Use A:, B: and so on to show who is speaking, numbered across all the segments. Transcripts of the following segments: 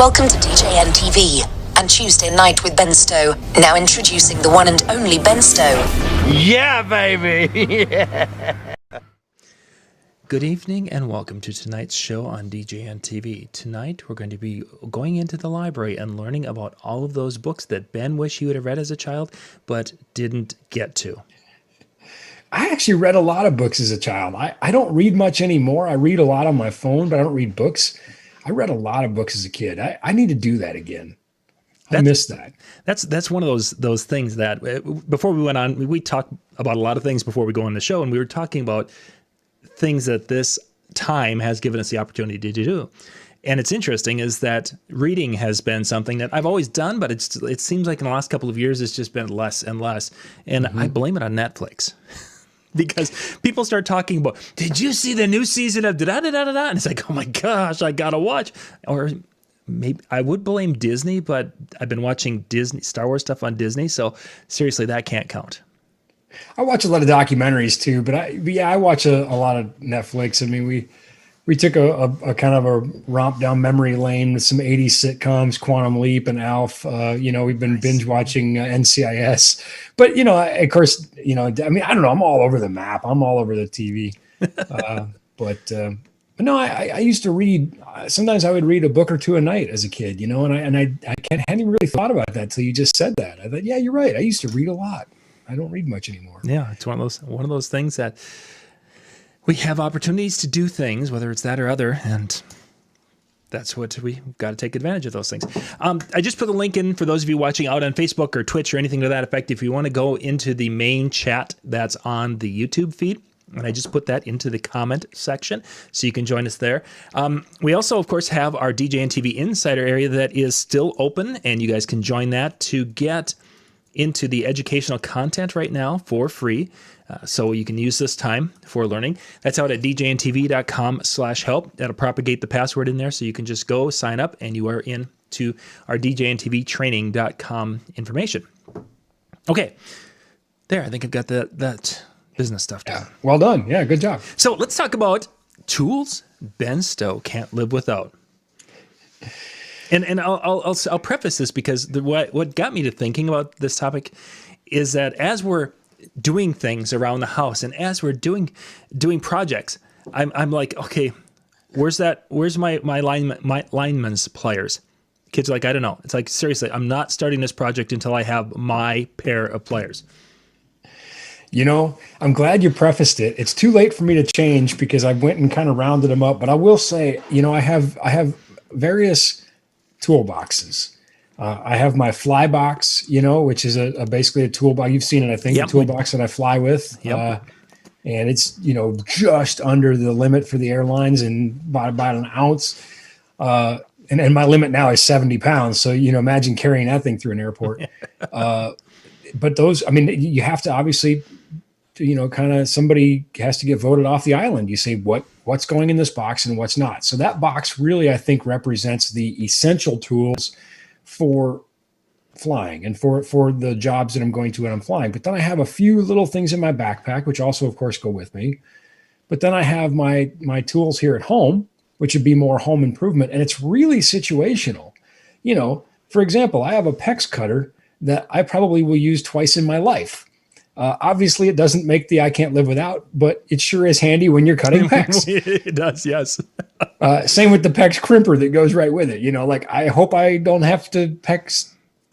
A: Welcome to DJN TV and Tuesday Night with Ben Stowe. Now introducing the one and only Ben Stowe.
B: Yeah, baby! Yeah.
C: Good evening and welcome to tonight's show on DJN TV. Tonight we're going to be going into the library and learning about all of those books that Ben wished he would have read as a child but didn't get to.
D: I actually read a lot of books as a child. I don't read much anymore. I read a lot on my phone, but I don't read books. I read a lot of books as a kid. I need to do that again. I miss that.
C: That's one of those things that before we went on, we talked about a lot of things before we go on the show, and we were talking about things that this time has given us the opportunity to do. And it's interesting is that reading has been something that I've always done, but it seems like in the last couple of years, it's just been less and less. And I blame it on Netflix. Because people start talking about, did you see the new season of da-da-da-da-da? And it's like, oh my gosh, I got to watch. Or maybe I would blame Disney, but I've been watching Star Wars stuff on Disney. So seriously, that can't count.
D: I watch a lot of documentaries too, but I watch a lot of Netflix. I mean, we took a kind of a romp down memory lane with some 80s sitcoms, Quantum Leap and Alf. We've been binge watching NCIS, but of course, I mean, I don't know. I'm all over the map. I'm all over the TV. But no, I used to read. Sometimes I would read a book or two a night as a kid, and I hadn't even really thought about that till you just said that. I thought, yeah, you're right. I used to read a lot. I don't read much anymore.
C: Yeah, it's one of those things that we have opportunities to do things, whether it's that or other, and that's what we got to take advantage of those things. I just put a link in for those of you watching out on Facebook or Twitch or anything to that effect. If you want to go into the main chat that's on the YouTube feed, and I just put that into the comment section so you can join us there. We also, of course, have our DJN TV Insider area that is still open, and you guys can join that to get into the educational content right now for free. So you can use this time for learning. That's out at djntv.com/help. That'll propagate the password in there. So you can just go sign up and you are in to our djntvtraining.com information. Okay. There, I think I've got that business stuff down.
D: Yeah, well done. Yeah, good job.
C: So let's talk about tools Ben Stowe can't live without. And I'll preface this because what got me to thinking about this topic is that as we're doing things around the house and as we're doing projects, I'm like, okay, where's my lineman's pliers? Kids are like, I don't know. It's like, seriously, I'm not starting this project until I have my pair of pliers.
D: I'm glad you prefaced it. It's too late for me to change because I went and kind of rounded them up. But I will say, I have various toolboxes. I have my fly box, which is basically a toolbox. You've seen it, I think,
C: Yep.
D: the toolbox that I fly with.
C: Yep.
D: And it's, just under the limit for the airlines and about an ounce. And my limit now is 70 pounds. So, imagine carrying that thing through an airport. But those, I mean, you have to obviously, kind of somebody has to get voted off the island. You say what's going in this box and what's not. So that box really, I think, represents the essential tools for flying and for the jobs that I'm going to when I'm flying. But then I have a few little things in my backpack, which also, of course, go with me. But then I have my tools here at home, which would be more home improvement. And it's really situational. For example, I have a PEX cutter that I probably will use twice in my life. Obviously, it doesn't make the I can't live without, but it sure is handy when you're cutting PEX.
C: It does, yes.
D: Same with the PEX crimper that goes right with it. I hope I don't have to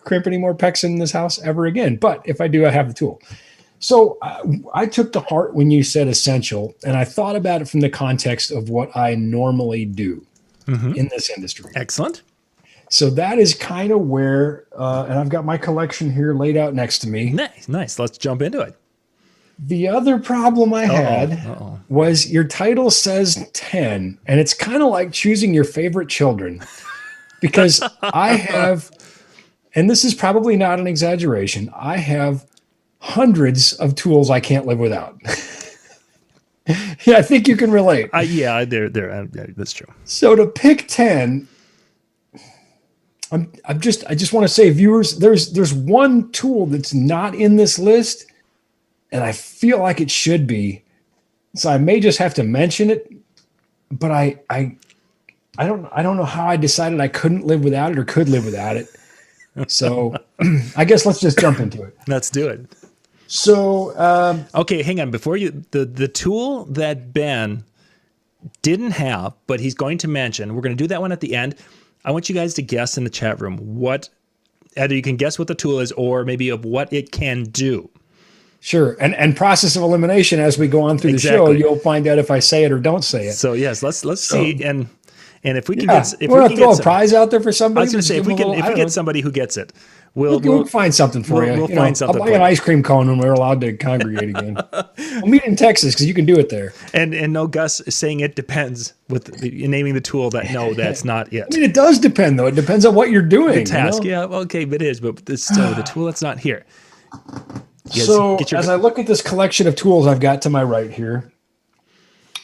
D: crimp any more PEX in this house ever again. But if I do, I have the tool. So I took to heart when you said essential, and I thought about it from the context of what I normally do in this industry.
C: Excellent.
D: So that is kind of where, and I've got my collection here laid out next to me.
C: Nice. Let's jump into it.
D: The other problem I had was your title says 10, and it's kind of like choosing your favorite children because I have, and this is probably not an exaggeration, I have hundreds of tools I can't live without. Yeah, I think you can relate.
C: That's true.
D: So to pick 10, I just want to say, viewers, there's one tool that's not in this list, and I feel like it should be. So I may just have to mention it, but I I don't know how I decided I couldn't live without it or could live without it. So I guess let's just jump into it.
C: Let's do it.
D: So
C: Okay, hang on. Before the tool that Ben didn't have, but he's going to mention, we're going to do that one at the end. I want you guys to guess in the chat room either you can guess what the tool is or maybe of what it can do.
D: sure, and process of elimination as we go on through the show, you'll find out if I say it or don't say it.
C: So yes, let's see, and if we can
D: Yeah,
C: get, if
D: we're
C: we
D: gonna
C: can
D: throw
C: get
D: a prize out there for somebody.
C: I was going to say if we get somebody who gets it, we'll
D: find something for you.
C: We'll
D: You
C: find
D: know,
C: something.
D: I'll buy an ice cream cone when we're allowed to congregate again. We'll meet in Texas because you can do it there.
C: And no Gus saying it depends with naming the tool that no, that's not it.
D: I mean, it does depend though. It depends on what you're doing.
C: The task,
D: you know?
C: yeah, okay, but it is, but it's still the tool that's not here. Yes,
D: So as I look at this collection of tools I've got to my right here,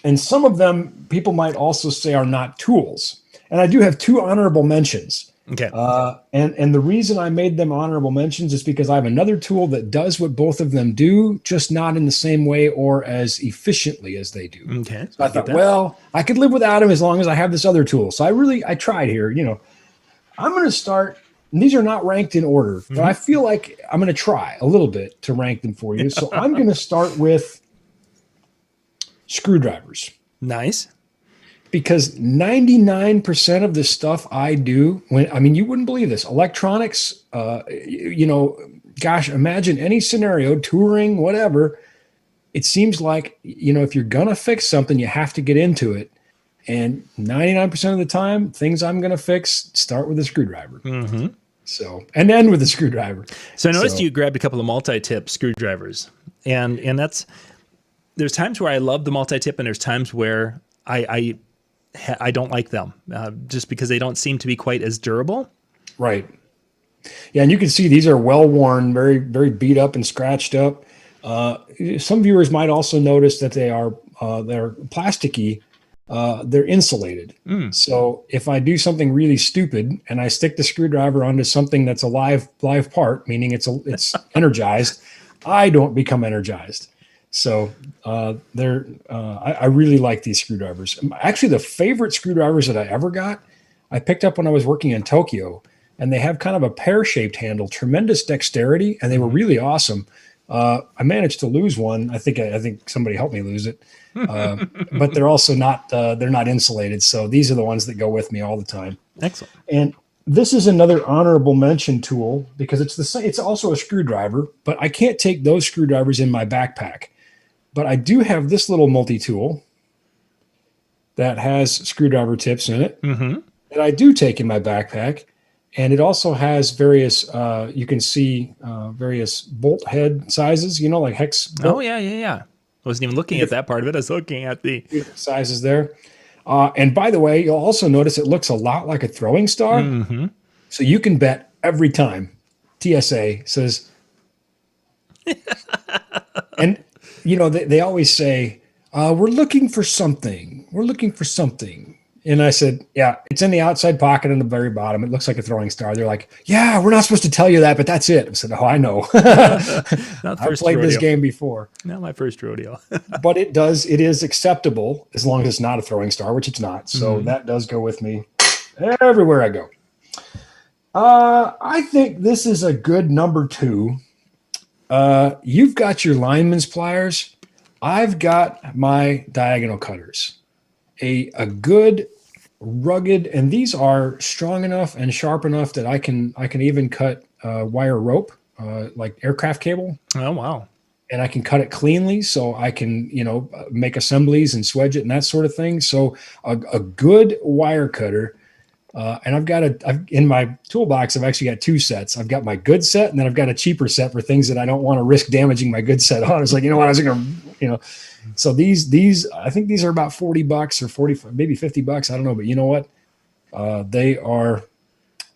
D: and some of them people might also say are not tools. And I do have two honorable mentions.
C: Okay.
D: And the reason I made them honorable mentions is because I have another tool that does what both of them do, just not in the same way or as efficiently as they do.
C: Okay.
D: So I thought, well, I could live without them as long as I have this other tool. So I tried here. You know, I'm going to start. And these are not ranked in order, but I feel like I'm going to try a little bit to rank them for you. So I'm going to start with screwdrivers.
C: Nice.
D: Because 99% of the stuff I do, you wouldn't believe this. Electronics, gosh, imagine any scenario, touring, whatever. It seems like, if you're going to fix something, you have to get into it. And 99% of the time, things I'm going to fix start with a screwdriver. Mm-hmm. So, and end with a screwdriver.
C: So I noticed you grabbed a couple of multi-tip screwdrivers. And there's times where I love the multi-tip and there's times where I don't like them just because they don't seem to be quite as durable. Right.
D: Yeah, and you can see these are well worn, very, very beat up and scratched up. Some viewers might also notice that they're plasticky. They're insulated. So if I do something really stupid and I stick the screwdriver onto something that's a live part, meaning it's energized, I don't become energized. So I really like these screwdrivers. Actually, the favorite screwdrivers that I ever got, I picked up when I was working in Tokyo, and they have kind of a pear-shaped handle, tremendous dexterity, and they were really awesome. I managed to lose one. I think somebody helped me lose it, but they're also not they're not insulated. So these are the ones that go with me all the time.
C: Excellent.
D: And this is another honorable mention tool because it's the same. It's also a screwdriver, but I can't take those screwdrivers in my backpack. But I do have this little multi-tool that has screwdriver tips in it that I do take in my backpack. And it also has various, you can see various bolt head sizes, like hex bolt.
C: Oh, yeah. I wasn't even looking at that part of it. I was looking at the
D: sizes there. And by the way, you'll also notice it looks a lot like a throwing star. So you can bet every time TSA says, and they always say, we're looking for something. We're looking for something. And I said, yeah, it's in the outside pocket on the very bottom. It looks like a throwing star. They're like, yeah, we're not supposed to tell you that, but that's it. I said, oh, I know. I've played this game before.
C: Not my first rodeo.
D: But it is acceptable as long as it's not a throwing star, which it's not. So that does go with me everywhere I go. I think this is a good number 2. You've got your lineman's pliers. I've got my diagonal cutters. A good rugged, and these are strong enough and sharp enough that I can even cut wire rope, like aircraft cable.
C: Oh, wow.
D: And I can cut it cleanly, so I can, make assemblies and swedge it and that sort of thing. So a good wire cutter. And I've in my toolbox, I've actually got 2 sets. I've got my good set, and then I've got a cheaper set for things that I don't want to risk damaging my good set on. It's like, what, I was going to, so these, I think these are about $40 or 40, maybe $50. I don't know, but you know what? They are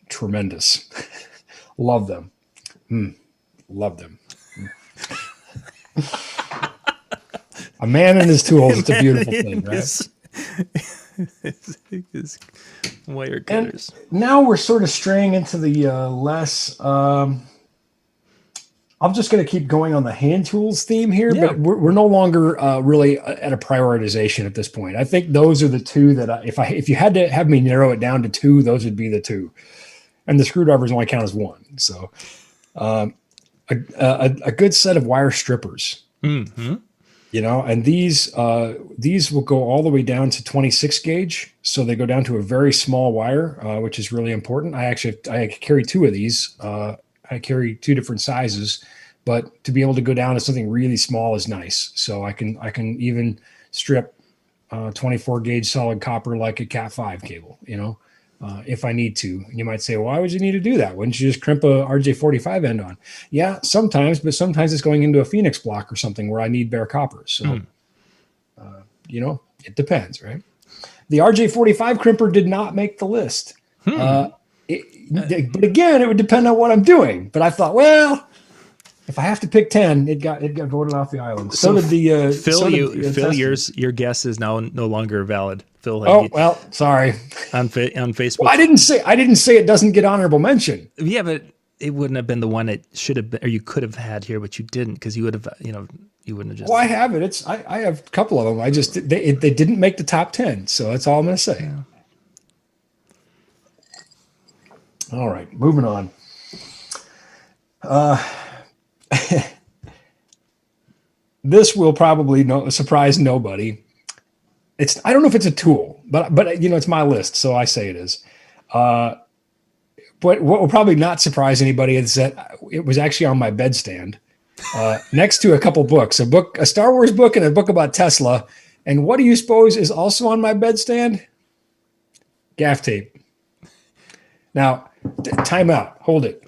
D: tremendous. Love them. Love them. A man and his tools. It's a beautiful thing, right?
C: His wire cutters.
D: And now we're sort of straying into the less. I'll I'm just going to keep going on the hand tools theme here,
C: Yeah.
D: but we're no longer really at a prioritization at this point. I think those are the two that if you had to have me narrow it down to two, those would be the two. And the screwdrivers only count as one. So a good set of wire strippers,
C: Mm-hmm.
D: and these will go all the way down to 26 gauge. So they go down to a very small wire, which is really important. I carry two of these. I carry two different sizes, but to be able to go down to something really small is nice. So I can even strip 24 gauge solid copper like a Cat 5 cable, if I need to. And you might say, well, why would you need to do that? Wouldn't you just crimp a RJ45 end on? Yeah, sometimes, but sometimes it's going into a Phoenix block or something where I need bare copper. So, it depends, right? The RJ45 crimper did not make the list. But again, it would depend on what I'm doing. But I thought, well, if I have to pick 10, it got voted off the island. So did the
C: Phil, your guess is now no longer valid. Phil,
D: well, sorry.
C: On Facebook,
D: well, I didn't say it doesn't get honorable mention.
C: Yeah, but it wouldn't have been the one it should have been, or you could have had here, but you didn't because you would have, you wouldn't have just.
D: Well, I have it. I have a couple of them. They didn't make the top 10, so that's all I'm going to say.
C: Yeah.
D: All right, moving on. This will probably surprise nobody. I don't know if it's a tool, but it's my list, so I say it is. But what will probably not surprise anybody is that it was actually on my bedstand, next to a couple books, a Star Wars book and a book about Tesla. And what do you suppose is also on my bedstand? Gaff tape. Now, time out. Hold it.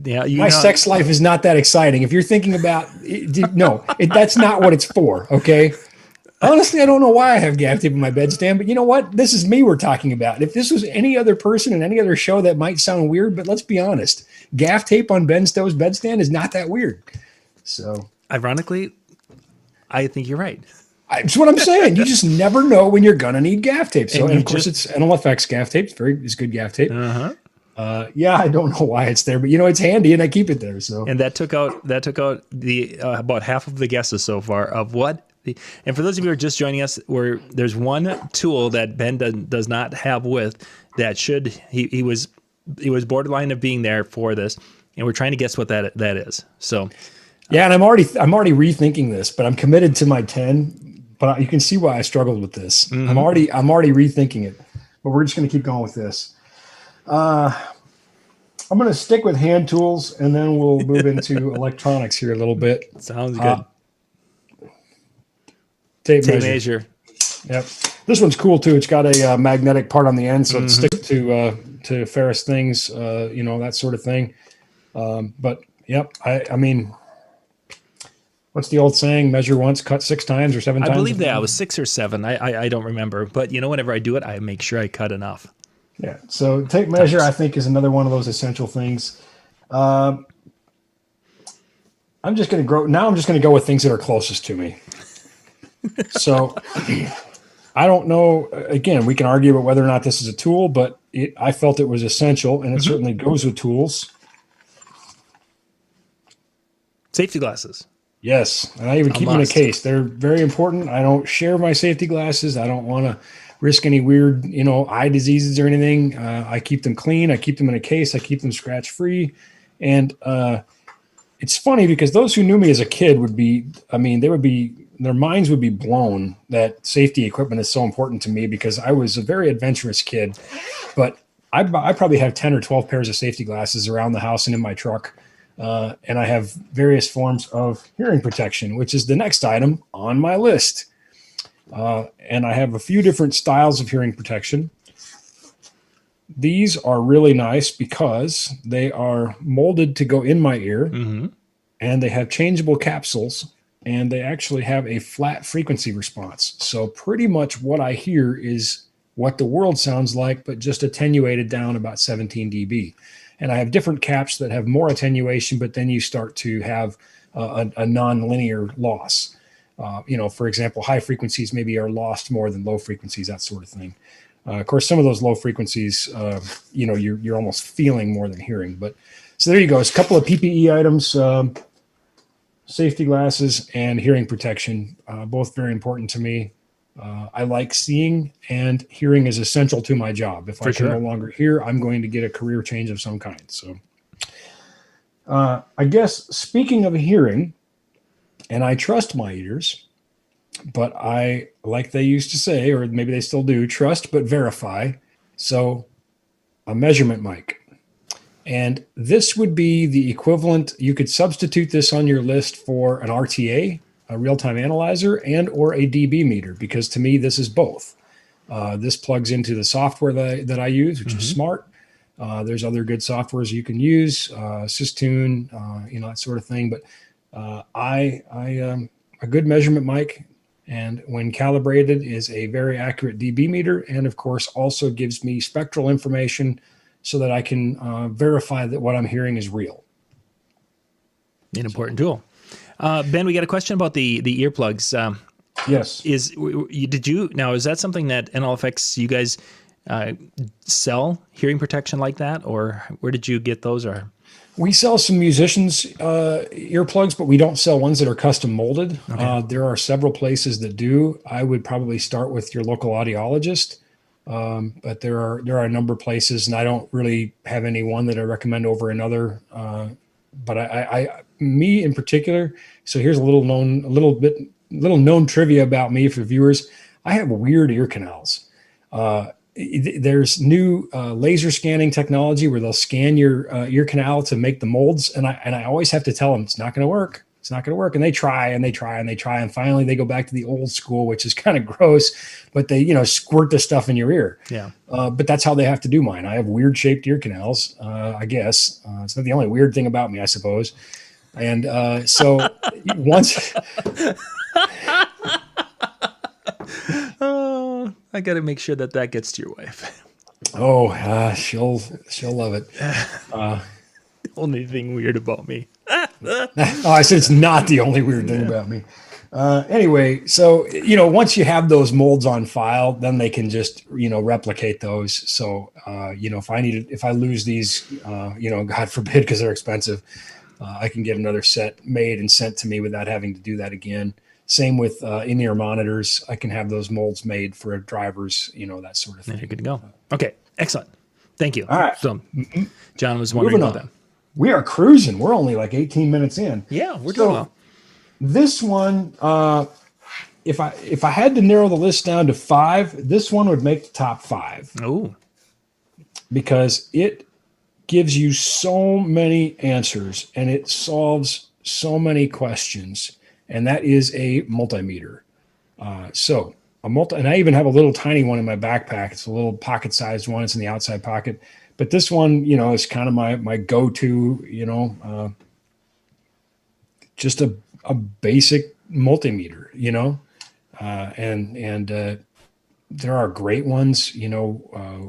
C: Yeah,
D: my sex life is not that exciting. If you're thinking about that's not what it's for. Okay. Honestly, I don't know why I have gaff tape in my bedstand, but you know what? This is me we're talking about. If this was any other person in any other show, that might sound weird, but let's be honest. Gaff tape on Ben Stowe's bedstand is not that weird. So,
C: ironically, I think you're right.
D: That's what I'm saying. You just never know when you're gonna need gaff tape. So, and of course, it's NLFX gaff tape. It's good gaff tape. Yeah, I don't know why it's there, but it's handy, and I keep it there. So,
C: and that took out the about half of the guesses so far of what. And for those of you who are just joining us, where there's one tool that Ben does not have with that he was borderline of being there for this, and we're trying to guess what that is. So,
D: yeah, and I'm already rethinking this, but I'm committed to my 10. But you can see why I struggled with this. Mm-hmm. I'm already rethinking it, but we're just going to keep going with this. I'm going to stick with hand tools, and then we'll move into electronics here a little bit.
C: Sounds good.
D: Tape measure. Yep. This one's cool too. It's got a magnetic part on the end, so it sticks to ferrous things, that sort of thing. But yep, I mean, what's the old saying? Measure once, cut 6 times or 7 times.
C: I believe that was 6 or 7. I don't remember, but whenever I do it, I make sure I cut enough.
D: Yeah. So tape measure, I think, is another one of those essential things. I'm just going to go with things that are closest to me. So I don't know. Again, we can argue about whether or not this is a tool, but I felt it was essential, and it certainly goes with tools.
C: Safety glasses.
D: Yes, and I even keep them in a case. They're very important. I don't share my safety glasses. I don't want to risk any weird, eye diseases or anything. I keep them clean. I keep them in a case. I keep them scratch-free. And it's funny because those who knew me as a kid their minds would be blown that safety equipment is so important to me because I was a very adventurous kid. But I probably have 10 or 12 pairs of safety glasses around the house and in my truck. And I have various forms of hearing protection, which is the next item on my list. And I have a few different styles of hearing protection. These are really nice because they are molded to go in my ear, and they have changeable capsules, and they actually have a flat frequency response. So pretty much what I hear is what the world sounds like, but just attenuated down about 17 dB. And I have different caps that have more attenuation, but then you start to have a non-linear loss. For example, high frequencies maybe are lost more than low frequencies, that sort of thing. Of course, some of those low frequencies, you're almost feeling more than hearing. But so there you go. It's a couple of PPE items. safety glasses, and hearing protection, both very important to me. I like seeing, and hearing is essential to my job. If I can no longer hear, I'm going to get a career change of some kind. So I guess speaking of hearing, and I trust my ears, but I, like they used to say, or maybe they still do, trust but verify. So a measurement mic. And this would be the equivalent. You could substitute this on your list for an RTA, a real-time analyzer, and or a dB meter, because to me, this is both. This plugs into the software that I use, which is smart. There's other good softwares you can use, Systune, that sort of thing. But a good measurement mic, and when calibrated, is a very accurate dB meter, and of course also gives me spectral information so that I can verify that what I'm hearing is real.
C: An important tool. Ben, we got a question about the earplugs.
D: Yes.
C: Is that something that NLFX, you guys sell hearing protection like that, or where did you get those? Or
D: we sell some musicians earplugs, but we don't sell ones that are custom molded. Okay. There are several places that do. I would probably start with your local audiologist, but there are a number of places, and I don't really have any one that I recommend over another. But me in particular. So here's a little known trivia about me for viewers. I have weird ear canals. There's new laser scanning technology where they'll scan your ear canal to make the molds, and I always have to tell them it's not going to work. It's not going to work, and they try and they try and they try, and finally they go back to the old school, which is kind of gross. But they squirt the stuff in your ear. Yeah. But that's how they have to do mine. I have weird shaped ear canals. I guess it's not the only weird thing about me, I suppose. And so once.
C: Oh, I got to make sure that gets to your wife.
D: Oh, she'll love it.
C: Only thing weird about me.
D: I said it's not the only weird thing about me. Anyway, so once you have those molds on file, then they can just replicate those. So if I lose these, God forbid, because they're expensive, I can get another set made and sent to me without having to do that again. Same with in-ear monitors. I can have those molds made for drivers, that sort of thing.
C: You're good to go. Okay, excellent. Thank you.
D: All right.
C: So, John was wondering about that.
D: We are cruising. We're only like 18 minutes in.
C: Yeah, we're doing well.
D: This one, if I had to narrow the list down to 5, this one would make the top 5.
C: Oh,
D: because it gives you so many answers and it solves so many questions. And that is a multimeter. And I even have a little tiny one in my backpack. It's a little pocket-sized one. It's in the outside pocket. But this one, is kind of my go-to, just a basic multimeter, and there are great ones.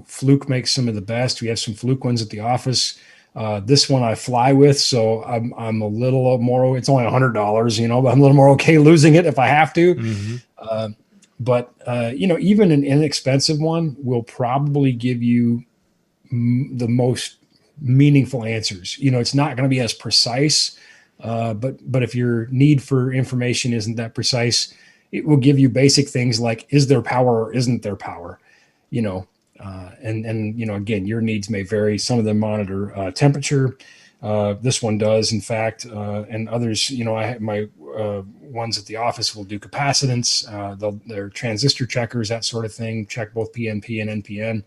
D: Fluke makes some of the best. We have some Fluke ones at the office. This one I fly with, so I'm a little more. It's only $100, but I'm a little more okay losing it if I have to. Mm-hmm. But even an inexpensive one will probably give you the most meaningful answers. It's not going to be as precise, but if your need for information isn't that precise, it will give you basic things like, is there power or isn't there power? Again, your needs may vary. Some of them monitor temperature. This one does, in fact, and others, I have my ones at the office will do capacitance. They're transistor checkers, that sort of thing, check both PNP and NPN.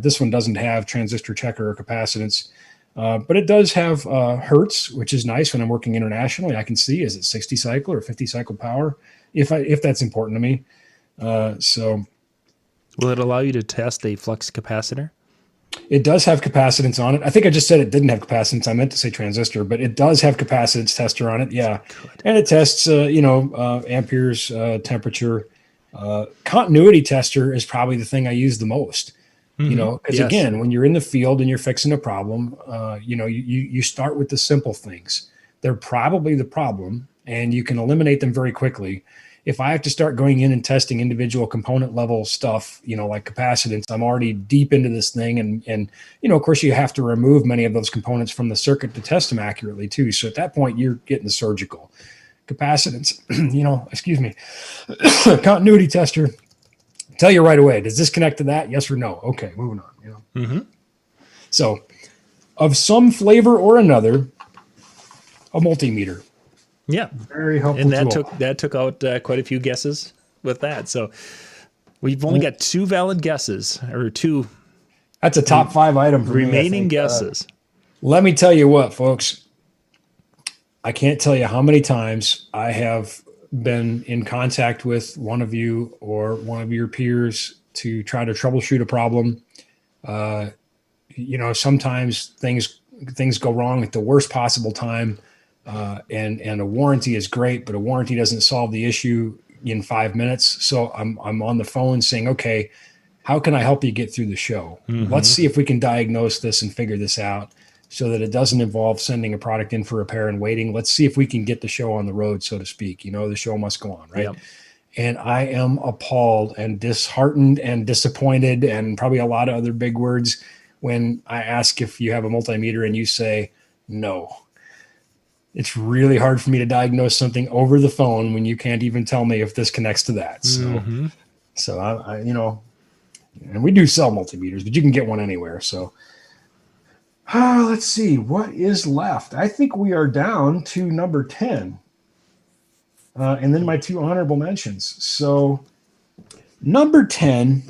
D: This one doesn't have transistor checker or capacitance, but it does have hertz, which is nice when I'm working internationally. I can see, is it 60 cycle or 50 cycle power, if that's important to me.
C: Will it allow you to test a flux capacitor?
D: It does have capacitance on it. I think I just said it didn't have capacitance. I meant to say transistor, but it does have capacitance tester on it. Yeah. Good. And it tests, amperes, temperature. Continuity tester is probably the thing I use the most. Mm-hmm. Because again, when you're in the field and you're fixing a problem, you start with the simple things. They're probably the problem, and you can eliminate them very quickly. If I have to start going in and testing individual component level stuff, like capacitance, I'm already deep into this thing. And of course, you have to remove many of those components from the circuit to test them accurately too. So at that point, you're getting the surgical. capacitance, excuse me, continuity tester, tell you right away, does this connect to that? Yes or no? Okay, moving on. So of some flavor or another, a multimeter.
C: Yeah.
D: Very helpful
C: And that
D: tool.
C: took out quite a few guesses with that. So we've only got 2 valid guesses, or 2
D: That's a top 5 item for me, I
C: remaining
D: think.
C: guesses.
D: Let me tell you what, folks. I can't tell you how many times I have been in contact with one of you or one of your peers to try to troubleshoot a problem. Sometimes things go wrong at the worst possible time, and a warranty is great, but a warranty doesn't solve the issue in 5 minutes. So I'm on the phone saying, okay, how can I help you get through the show? Let's see if we can diagnose this and figure this out so that it doesn't involve sending a product in for repair and waiting. Let's see if we can get the show on the road, so to speak. The show must go on, right?
C: Yep.
D: And I am appalled and disheartened and disappointed and probably a lot of other big words when I ask if you have a multimeter and you say no. It's really hard for me to diagnose something over the phone when you can't even tell me if this connects to that. So I and we do sell multimeters, but you can get one anywhere. So let's see what is left. I think we are down to number 10. And then my 2 honorable mentions. So number 10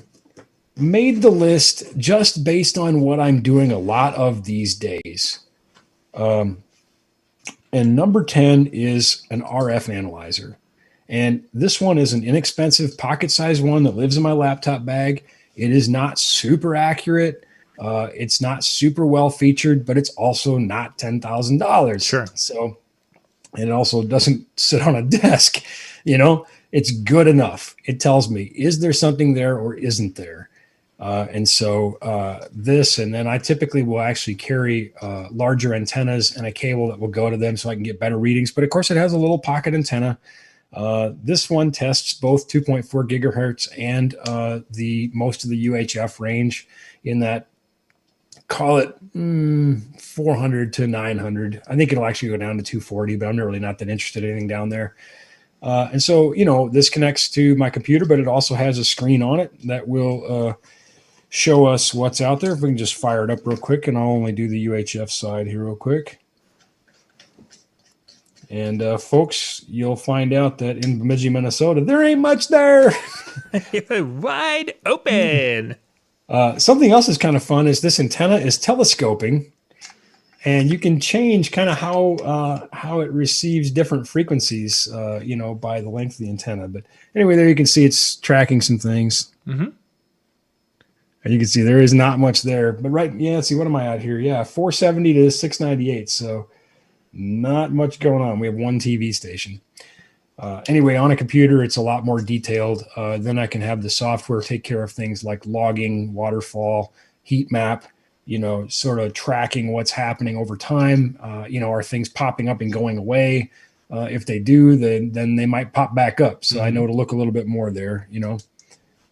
D: made the list just based on what I'm doing a lot of these days. And number 10 is an RF analyzer. And this one is an inexpensive pocket-sized one that lives in my laptop bag. It is not super accurate. It's not super well featured, but it's also not $10,000.
C: Sure.
D: So, and it also doesn't sit on a desk. It's good enough. It tells me, is there something there or isn't there? And then I typically will actually carry larger antennas and a cable that will go to them so I can get better readings. But of course, it has a little pocket antenna. This one tests both 2.4 gigahertz and most of the UHF range in that, call it 400 to 900. I think it'll actually go down to 240, but I'm really not that interested in anything down there. And so, this connects to my computer, but it also has a screen on it that will show us what's out there. If we can just fire it up real quick, and I'll only do the UHF side here real quick. And folks, you'll find out that in Bemidji, Minnesota, there ain't much there.
C: Wide open.
D: Something else is kind of fun is this antenna is telescoping, and you can change kind of how it receives different frequencies, by the length of the antenna. But anyway, there you can see it's tracking some things. And you can see there is not much there. But let's see, what am I at here? Yeah, 470 to 698. So not much going on. We have one TV station. Anyway, on a computer, it's a lot more detailed. Then I can have the software take care of things like logging, waterfall, heat map, sort of tracking what's happening over time. Are things popping up and going away? If they do, then they might pop back up. So I know to look a little bit more there,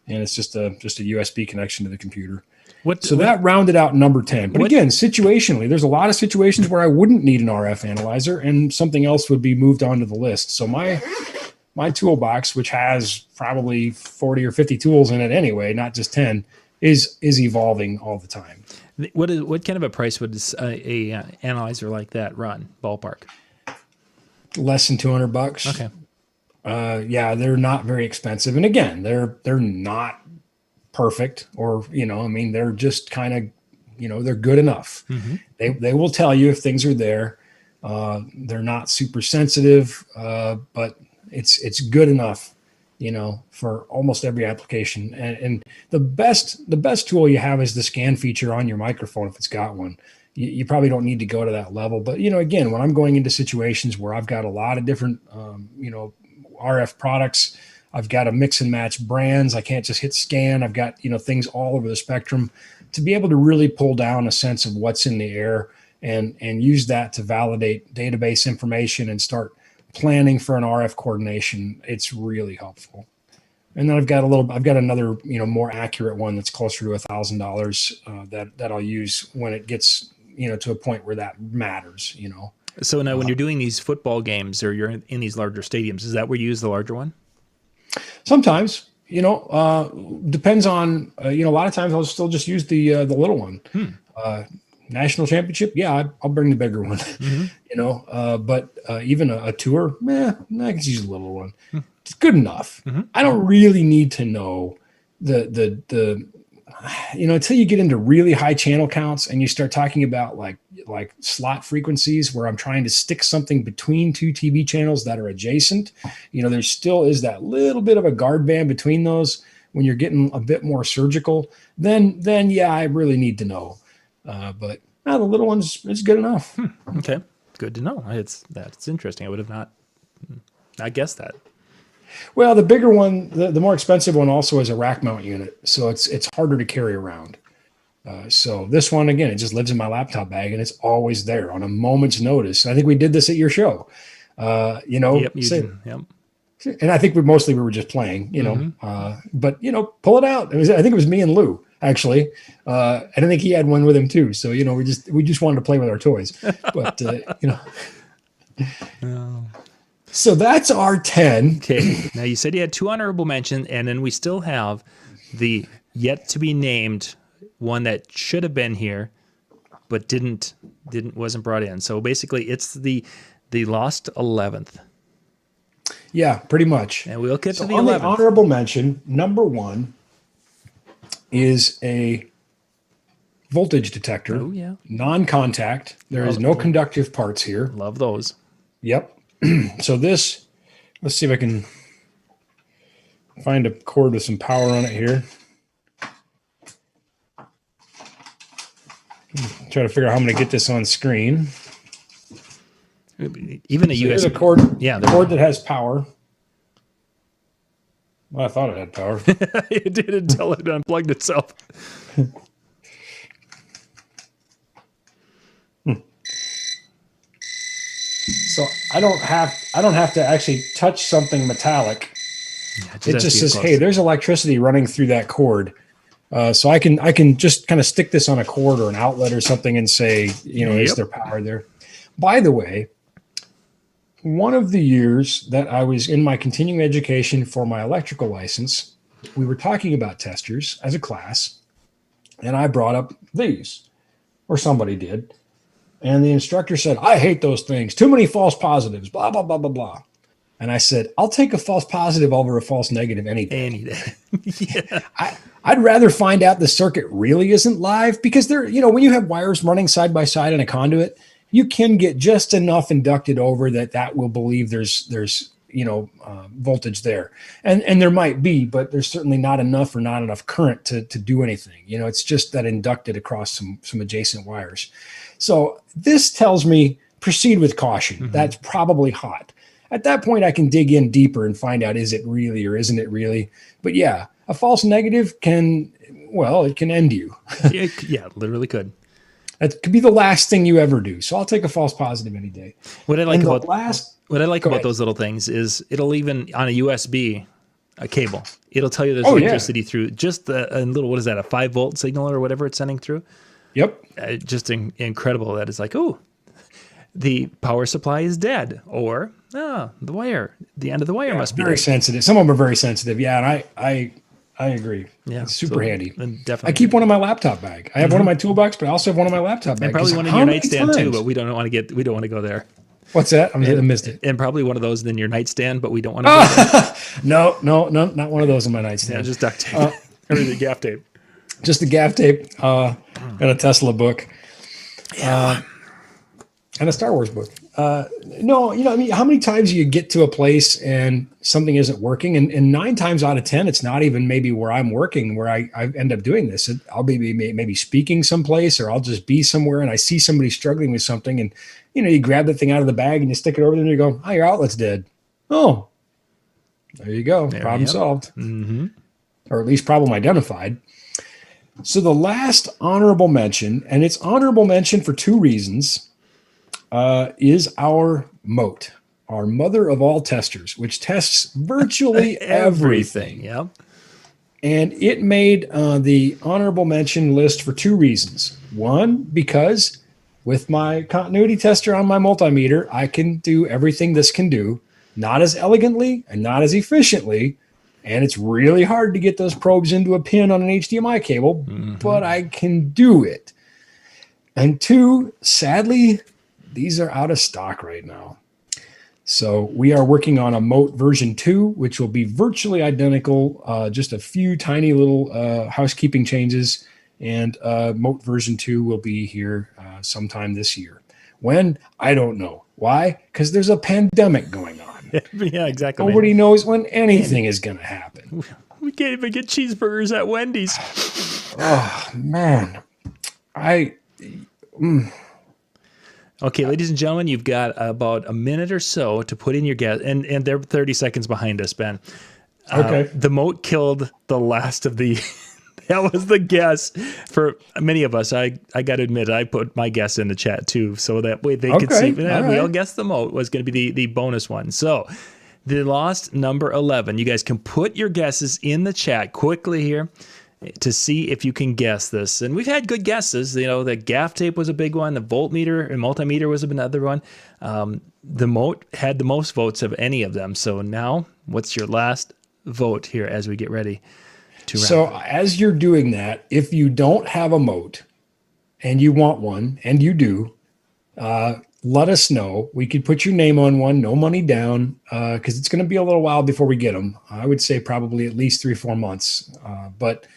D: and it's just a USB connection to the computer. That rounded out number 10. But again, situationally, there's a lot of situations where I wouldn't need an RF analyzer and something else would be moved onto the list. So my toolbox, which has probably 40 or 50 tools in it anyway, not just 10, is evolving all the time.
C: What kind of a price would a analyzer like that run, ballpark?
D: Less than $200.
C: Okay.
D: They're not very expensive. And again, they're not perfect, or they're just kind of they're good enough. They will tell you if things are there. They're not super sensitive, but it's good enough for almost every application. And the best tool you have is the scan feature on your microphone if it's got one. You probably don't need to go to that level, but again, when I'm going into situations where I've got a lot of different RF products, I've got to mix and match brands. I can't just hit scan. I've got, things all over the spectrum to be able to really pull down a sense of what's in the air and use that to validate database information and start planning for an RF coordination. It's really helpful. And then I've got another, more accurate one that's closer to $1,000 that I'll use when it gets, to a point where that matters,
C: So now when you're doing these football games or you're in these larger stadiums, is that where you use the larger one?
D: Sometimes, depends on, a lot of times I'll still just use the little one. National championship, yeah, I'll bring the bigger one. But even a tour, I can use a little one. It's good enough. I don't really need to know the until you get into really high channel counts and you start talking about like slot frequencies where I'm trying to stick something between two TV channels that are adjacent. There still is that little bit of a guard band between those when you're getting a bit more surgical. Then yeah, I really need to know. But the little one's is good enough.
C: Okay, good to know. That's interesting. I would have not guessed that.
D: Well, the bigger one, the more expensive one, also has a rack mount unit, so it's harder to carry around. So this one, again, it just lives in my laptop bag, and it's always there on a moment's notice. I think we did this at your show.
C: Yep, you did. Yep.
D: And I think we were just playing, but pull it out. I think it was me and Lou. Actually, and I think he had one with him too. So we just wanted to play with our toys, but So that's our 10.
C: Okay. Now you said you had 2 honorable mentions, and then we still have the yet to be named one that should have been here, but wasn't brought in. So basically, it's the lost 11th.
D: Yeah, pretty much.
C: And we'll get to the
D: on
C: 11th.
D: The honorable mention, number 1 is a voltage detector.
C: Oh, yeah.
D: Non-contact. There is no conductive parts here.
C: Love those.
D: Yep. So let's see if I can find a cord with some power on it here. Try to figure out how I'm going to get this on screen.
C: Even a USB.
D: Here's a cord.
C: Yeah,
D: the cord that has power. Well, I thought it had power.
C: It did until it unplugged itself.
D: So I don't have to actually touch something metallic. Yeah, it just says, "Hey, there's electricity running through that cord." So I can just kind of stick this on a cord or an outlet or something and say, is there power there? By the way, one of the years that I was in my continuing education for my electrical license, we were talking about testers as a class, and I brought up these, or somebody did. And the instructor said, "I hate those things. Too many false positives, blah, blah, blah, blah, blah." And I said, "I'll take a false positive over a false negative any day."
C: Any day. Yeah.
D: I'd rather find out the circuit really isn't live, because when you have wires running side by side in a conduit, you can get just enough inducted over that will believe there's voltage there. And there might be, but there's certainly not enough current to do anything. It's just that inducted across some adjacent wires. So this tells me proceed with caution. Mm-hmm. That's probably hot. At that point, I can dig in deeper and find out, is it really or isn't it really? But yeah, a false negative can end you.
C: Yeah, literally could.
D: That could be the last thing you ever do. So I'll take a false positive any day.
C: What I like about those little things is it'll even on a USB cable, it'll tell you there's electricity through just a little, what is that, a 5-volt signal or whatever it's sending through.
D: Yep.
C: Just incredible that it's like, oh, the power supply is dead, or the end of the wire must be
D: very sensitive. Some of them are very sensitive. Yeah, and I agree. Yeah, it's super handy.
C: Definitely.
D: I keep one in my laptop bag. I have one in my toolbox, but I also have one in my laptop bag.
C: And probably one in your nightstand too, but we don't want to go there.
D: What's that? I missed it.
C: And probably one of those in your nightstand, but we don't want to go there.
D: No, not one of those in my nightstand.
C: Yeah, just duct tape. Or the gaff tape.
D: Just the gaff tape and a Tesla book.
C: Yeah.
D: And a Star Wars book. How many times you get to a place and something isn't working? And 9 times out of 10, it's not even maybe where I'm working, where I end up doing this. I'll be maybe speaking someplace, or I'll just be somewhere and I see somebody struggling with something. And, you grab the thing out of the bag and you stick it over there and you go, "Oh, your outlet's dead." Oh, there you go. Problem solved. Mm-hmm. Or at least problem identified. So the last honorable mention, and it's honorable mention for 2 reasons, is our moat, our mother of all testers, which tests virtually everything.
C: Yep.
D: And it made the honorable mention list for 2 reasons. One, because with my continuity tester on my multimeter, I can do everything this can do, not as elegantly and not as efficiently. And it's really hard to get those probes into a pin on an HDMI cable, but I can do it. And two, sadly, these are out of stock right now. So we are working on a Mote version 2, which will be virtually identical, just a few tiny little housekeeping changes. And Mote version 2 will be here sometime this year. When? I don't know. Why? Because there's a pandemic going on.
C: Yeah, exactly.
D: Nobody knows when anything is going to happen.
C: We can't even get cheeseburgers at Wendy's.
D: Oh, man.
C: Okay, ladies and gentlemen, you've got about a minute or so to put in your guess, and they're 30 seconds behind us, Ben.
D: Okay.
C: The Mote killed the last of the... That was the guess for many of us. I got to admit, I put my guess in the chat too, so that way they could see. We all guessed the Mote was going to be the bonus one. So the lost number 11. You guys can put your guesses in the chat quickly here to see if you can guess this. And we've had good guesses. You know, the Gaff tape was a big one. The voltmeter and multimeter was another one. The Mote had the most votes of any of them. So now, what's your last vote here as we get ready?
D: So as you're doing that, if you don't have a Mote and you want one, and you do, let us know. We could put your name on one, no money down, because it's going to be a little while before we get them. I would say probably at least 3 or 4 months. But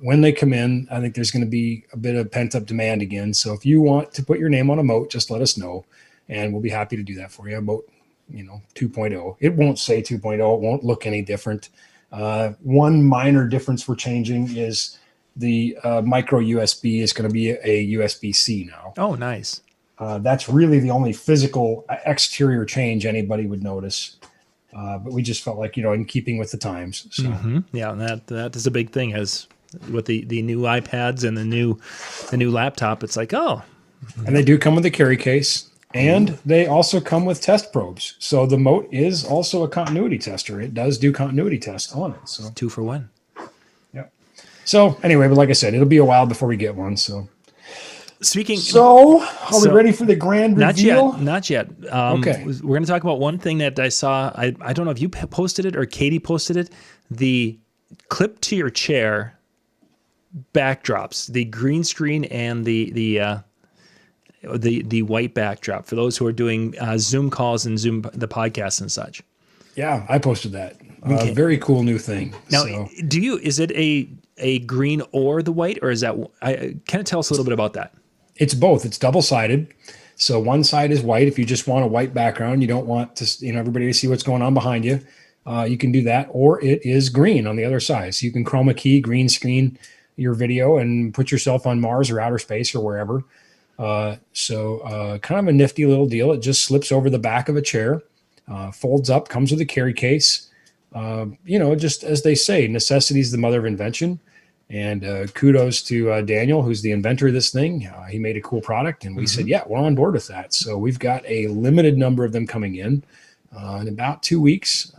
D: when they come in, I think there's going to be a bit of pent-up demand again. So if you want to put your name on a Mote, just let us know, and we'll be happy to do that for you. Mote, 2.0. It won't say 2.0. It won't look any different. One minor difference we're changing is the micro USB is going to be a USB-C now.
C: Oh, nice.
D: That's really the only physical exterior change anybody would notice. But we just felt like, in keeping with the times. So.
C: Yeah, and that is a big thing as with the new iPads and the new laptop. It's like, oh.
D: And they do come with a carry case. And they also come with test probes. So the Mote is also a continuity tester. It does do continuity tests on it. So
C: 2 for 1.
D: Yeah. So anyway, but like I said, it'll be a while before we get one. So are we ready for the grand reveal?
C: Not yet.
D: Okay.
C: We're going to talk about one thing that I saw. I don't know if you posted it or Katie posted it. The clip to your chair backdrops, the green screen and the white backdrop for those who are doing Zoom calls and Zoom the podcast and such.
D: Yeah, I posted that.
C: Okay.
D: Very cool new thing.
C: Now, is it a green or the white, or is that? Kind of tell us a little bit about that.
D: It's both. It's double-sided. So one side is white. If you just want a white background, you don't want to, everybody to see what's going on behind you. You can do that, or it is green on the other side. So you can chroma key, green screen your video and put yourself on Mars or outer space or wherever. So kind of a nifty little deal. It just slips over the back of a chair, folds up, comes with a carry case. Just as they say, necessity is the mother of invention. And kudos to Daniel, who's the inventor of this thing. He made a cool product, and we said, yeah, we're on board with that. So we've got a limited number of them coming in about 2 weeks,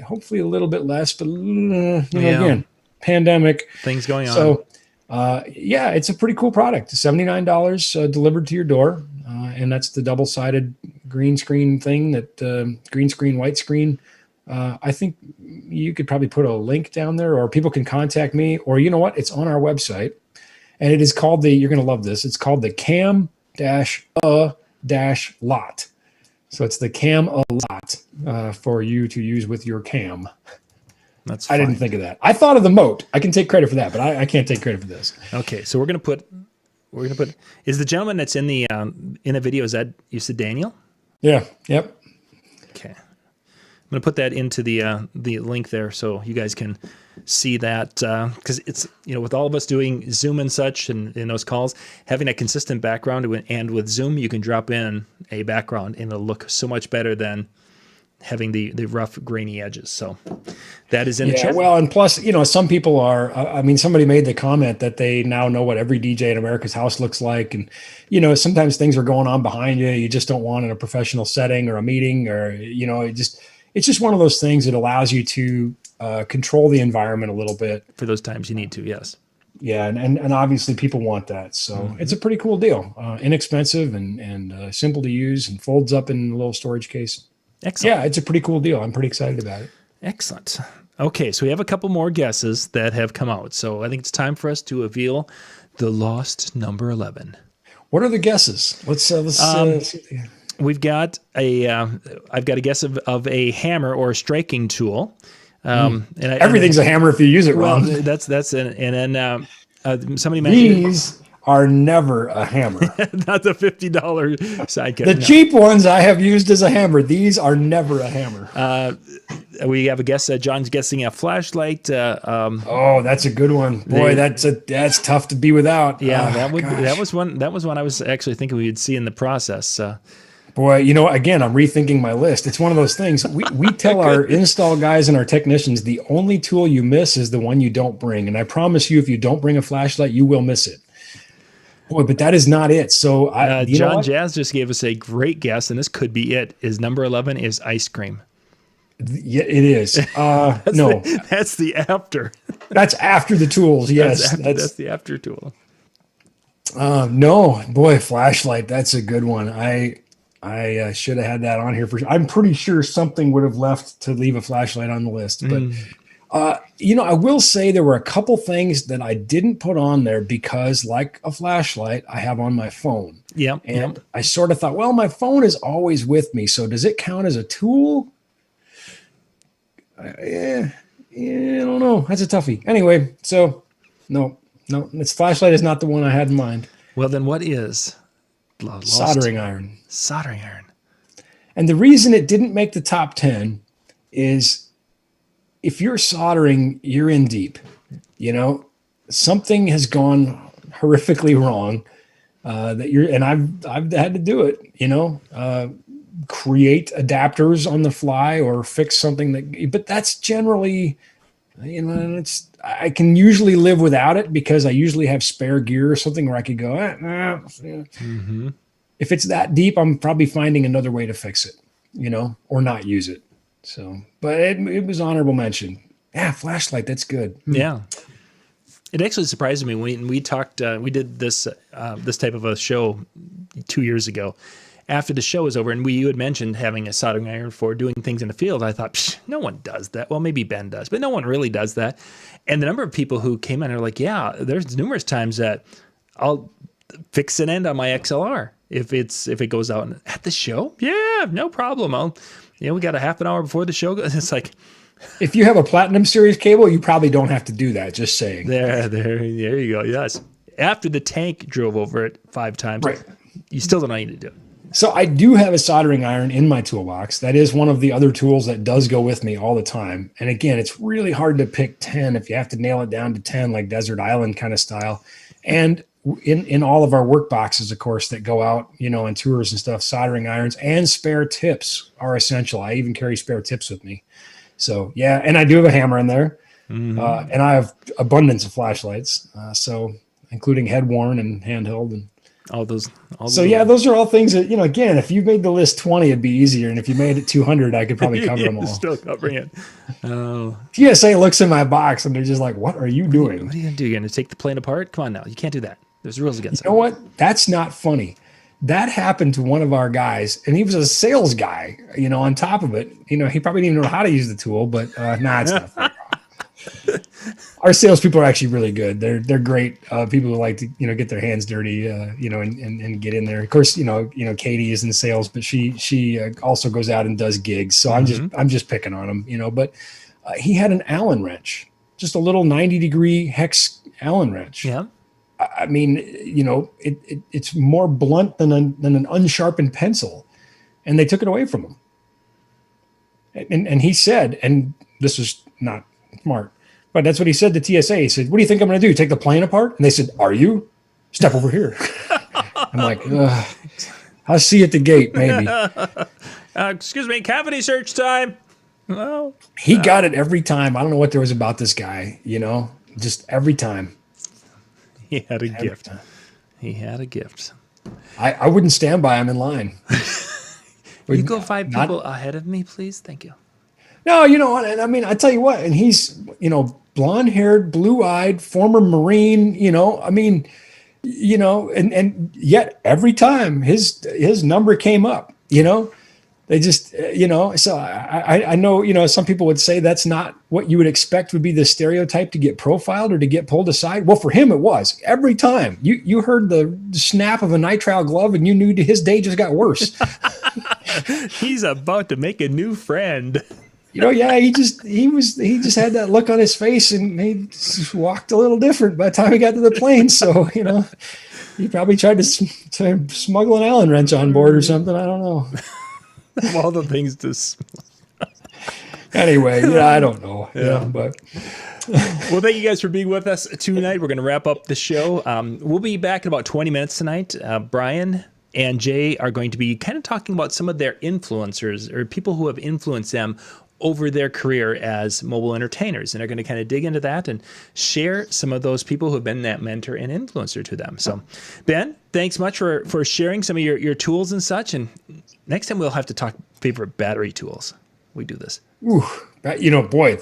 D: hopefully a little bit less, but again, pandemic.
C: Things going on.
D: So it's a pretty cool product. $79 delivered to your door. And that's the double-sided green screen thing that green screen, white screen. I think you could probably put a link down there, or people can contact me, or you know what? It's on our website, and it is called you're going to love this. It's called the Cam-A-Lot. So it's the Cam-A-Lot for you to use with your cam.
C: That's
D: I didn't think of that. I thought of the Mote. I can take credit for that, but I can't take credit for this.
C: Okay, so we're gonna put. Is the gentleman that's in the video? Is that you said Daniel?
D: Yeah. Yep.
C: Okay. I'm going to put that into the link there so you guys can see that, because it's, with all of us doing Zoom and such and in those calls, having a consistent background, and with Zoom, you can drop in a background and it'll look so much better than having the rough, grainy edges. So that is in the chat.
D: Well, and plus, some people are, somebody made the comment that they now know what every DJ in America's house looks like. And, sometimes things are going on behind you. You just don't want in a professional setting or a meeting or, it's just one of those things that allows you to control the environment a little bit.
C: For those times you need to, yes.
D: Yeah, and obviously people want that. So it's a pretty cool deal. Inexpensive and simple to use and folds up in a little storage case.
C: Excellent.
D: Yeah, it's a pretty cool deal. I'm pretty excited about it.
C: Excellent. Okay, so we have a couple more guesses that have come out. So I think it's time for us to reveal the lost number 11.
D: What are the guesses? Let's see.
C: We've got I've got a guess of a hammer or a striking tool.
D: Everything's a hammer if you use it wrong.
C: Well, that's and then somebody mentioned
D: These are never a hammer.
C: not the $50 sidekick.
D: The cheap ones I have used as a hammer. These are never a hammer.
C: We have a guess. John's guessing a flashlight.
D: Oh, that's a good one. Boy, that's tough to be without.
C: Yeah, that was one. That was one I was actually thinking we would see in the process.
D: Boy, again, I'm rethinking my list. It's one of those things. We tell our install guys and our technicians the only tool you miss is the one you don't bring. And I promise you, if you don't bring a flashlight, you will miss it. Boy, but that is not it. So
C: John Jazz just gave us a great guess, and this could be it. Is number 11 is ice cream?
D: Yeah, it is. No,
C: that's the after.
D: That's after the tools. Yes,
C: that's the after tool.
D: No, boy, flashlight. That's a good one. I should have had that on here for sure. I'm pretty sure something would have left to leave a flashlight on the list. But, I will say there were a couple things that I didn't put on there because, like a flashlight, I have on my phone.
C: Yeah.
D: And I sort of thought, well, my phone is always with me. So does it count as a tool? I don't know. That's a toughie. Anyway, so no, this flashlight is not the one I had in mind.
C: Well, then what is?
D: Soldering iron.
C: Soldering iron.
D: And the reason it didn't make the top 10 is if you're soldering, you're in deep. Something has gone horrifically wrong and I've had to do it, create adapters on the fly or fix something but that's generally, I can usually live without it because I usually have spare gear or something where I could go, If it's that deep, I'm probably finding another way to fix it, or not use it. So, but it was honorable mention. Yeah, flashlight, that's good.
C: Yeah. It actually surprised me when we talked, we did this type of a show 2 years ago. After the show was over and you had mentioned having a soldering iron for doing things in the field, I thought, no one does that. Well, maybe Ben does, but no one really does that. And the number of people who came in are like, yeah, there's numerous times that I'll fix an end on my XLR if it goes out at the show. Yeah, no problem. We got a half an hour before the show goes. It's like,
D: if you have a Platinum Series cable, you probably don't have to do that. Just saying.
C: There you go. Yes. After the tank drove over it 5 times,
D: right.
C: You still don't need to do it.
D: So I do have a soldering iron in my toolbox. That is one of the other tools that does go with me all the time. And again, it's really hard to pick 10 if you have to nail it down to 10, like Desert Island kind of style. And in all of our work boxes, of course, that go out, on tours and stuff, soldering irons and spare tips are essential. I even carry spare tips with me. So yeah, and I do have a hammer in there, and I have abundance of flashlights. So including head worn and handheld and
C: all those.
D: Yeah, those are all things that, again, if you made the list 20, it'd be easier. And if you made it 200, I could probably cover them all.
C: Still covering it. Oh.
D: TSA looks in my box and they're just like, what are you doing?
C: What are you going to do? You're going to take the plane apart? Come on now. You can't do that. There's rules against it.
D: You know what? That's not funny. That happened to one of our guys, and he was a sales guy, on top of it. He probably didn't even know how to use the tool, but it's not funny. Our salespeople are actually really good. They're great people who like to get their hands dirty, and get in there. Of course, Katie is in sales, but she also goes out and does gigs. So I'm just picking on him, But he had an Allen wrench, just a little 90-degree hex Allen wrench.
C: Yeah.
D: I mean, it's more blunt than an unsharpened pencil, and they took it away from him. And he said, and this was not smart, but that's what he said to TSA. He said, "What do you think I'm going to do? Take the plane apart?" And they said, "Are you? Step over here." I'm like, I'll see you at the gate, maybe.
C: Excuse me, cavity search time. Well,
D: he got it every time. I don't know what there was about this guy, just every time.
C: He had a gift. He had a gift.
D: I wouldn't stand by him in line.
C: You go 5 people ahead of me, please. Thank you.
D: No, and I mean, I tell you what, and he's, blonde-haired, blue-eyed, former Marine, I mean, and yet every time his number came up, they just, so I know, some people would say that's not what you would expect would be the stereotype to get profiled or to get pulled aside. Well, for him, it was every time you heard the snap of a nitrile glove and you knew his day just got worse.
C: He's about to make a new friend.
D: Yeah, he just had that look on his face and he just walked a little different by the time he got to the plane. So, he probably tried to smuggle an Allen wrench on board or something. I don't know.
C: Of all the things to
D: anyway, I don't know. But
C: well, thank you guys for being with us tonight. We're going to wrap up the show. We'll be back in about 20 minutes tonight. Brian and Jay are going to be kind of talking about some of their influencers or people who have influenced them over their career as mobile entertainers. And they're going to kind of dig into that and share some of those people who have been that mentor and influencer to them. So, Ben, thanks much for sharing some of your tools and such. And next time we'll have to talk favorite battery tools. We do this.
D: Ooh, boy,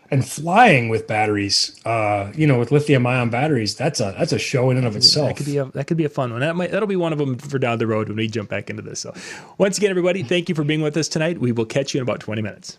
D: and flying with batteries, with lithium-ion batteries, that's a show in and of itself.
C: That could be a fun one. That'll be one of them for down the road when we jump back into this. So once again, everybody, thank you for being with us tonight. We will catch you in about 20 minutes.